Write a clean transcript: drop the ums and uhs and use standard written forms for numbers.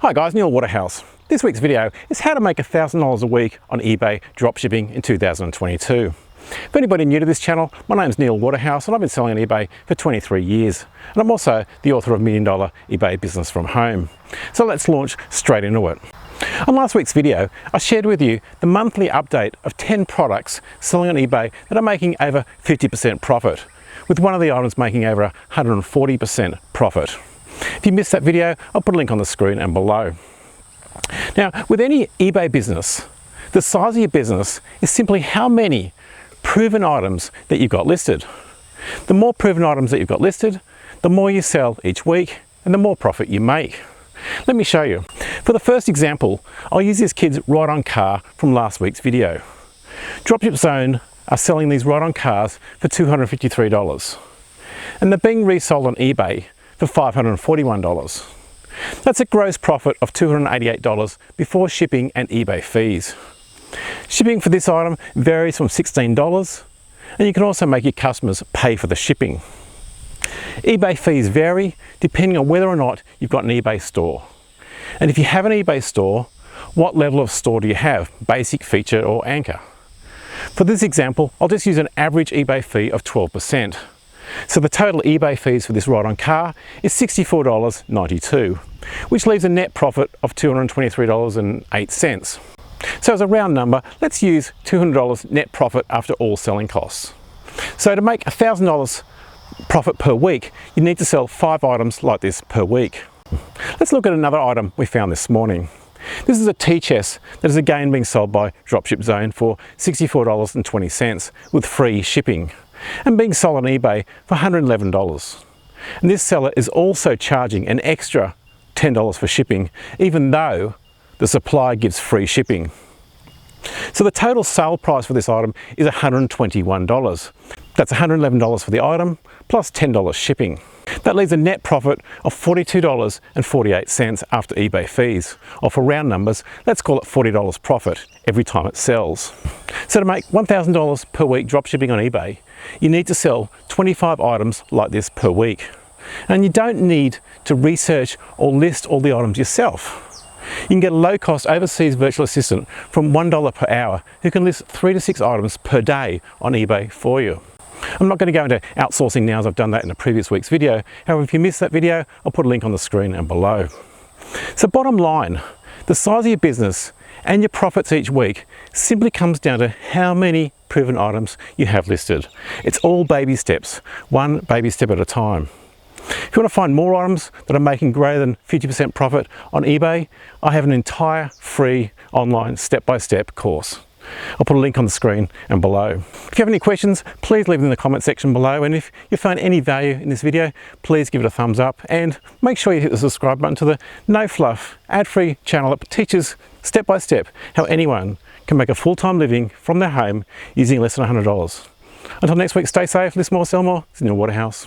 Hi guys, Neil Waterhouse. This week's video is how to make $1,000 a week on eBay dropshipping in 2022. If anybody new to this channel, my name's Neil Waterhouse and I've been selling on eBay for 23 years. And I'm also the author of $1 Million eBay Business from Home. So let's launch straight into it. On last week's video, I shared with you the monthly update of 10 products selling on eBay that are making over 50% profit, with one of the items making over 140% profit. If you missed that video, I'll put a link on the screen and below. Now, with any eBay business, the size of your business is simply how many proven items that you've got listed. The more proven items that you've got listed, the more you sell each week and the more profit you make. Let me show you. For the first example, I'll use this kid's ride-on car from last week's video. Dropship Zone are selling these ride-on cars for $253, and they're being resold on eBay for $541. That's a gross profit of $288 before shipping and eBay fees. Shipping for this item varies from $16, and you can also make your customers pay for the shipping. eBay fees vary depending on whether or not you've got an eBay store. And if you have an eBay store, what level of store do you have? Basic, feature, or anchor? For this example, I'll just use an average eBay fee of 12%. So the total eBay fees for this ride-on car is $64.92, which leaves a net profit of $223.08. So as a round number, let's use $200 net profit after all selling costs. So to make $1,000 profit per week, you need to sell 5 items like this per week. Let's look at another item we found this morning. This is a tea chest that is again being sold by Dropship Zone for $64.20 with free shipping, and being sold on eBay for $111. And this seller is also charging an extra $10 for shipping, even though the supplier gives free shipping. So the total sale price for this item is $121. That's $111 for the item plus $10 shipping. That leaves a net profit of $42.48 after eBay fees, or for round numbers, let's call it $40 profit every time it sells. So to make $1,000 per week dropshipping on eBay, you need to sell 25 items like this per week. And you don't need to research or list all the items yourself. You can get a low-cost overseas virtual assistant from $1 per hour who can list 3 to 6 items per day on eBay for you. I'm not going to go into outsourcing now, as I've done that in a previous week's video. However, if you missed that video, I'll put a link on the screen and below. So bottom line, the size of your business and your profits each week simply comes down to how many proven items you have listed. It's all baby steps, one baby step at a time. If you want to find more items that are making greater than 50% profit on eBay, I have an entire free online step-by-step course. I'll put a link on the screen and below. If you have any questions, please leave them in the comment section below, and if you find any value in this video, please give it a thumbs up and make sure you hit the subscribe button to the no fluff, ad-free channel that teaches step by step how anyone can make a full-time living from their home using less than $100. Until next week, stay safe, listen more, sell more. It's Neil Waterhouse.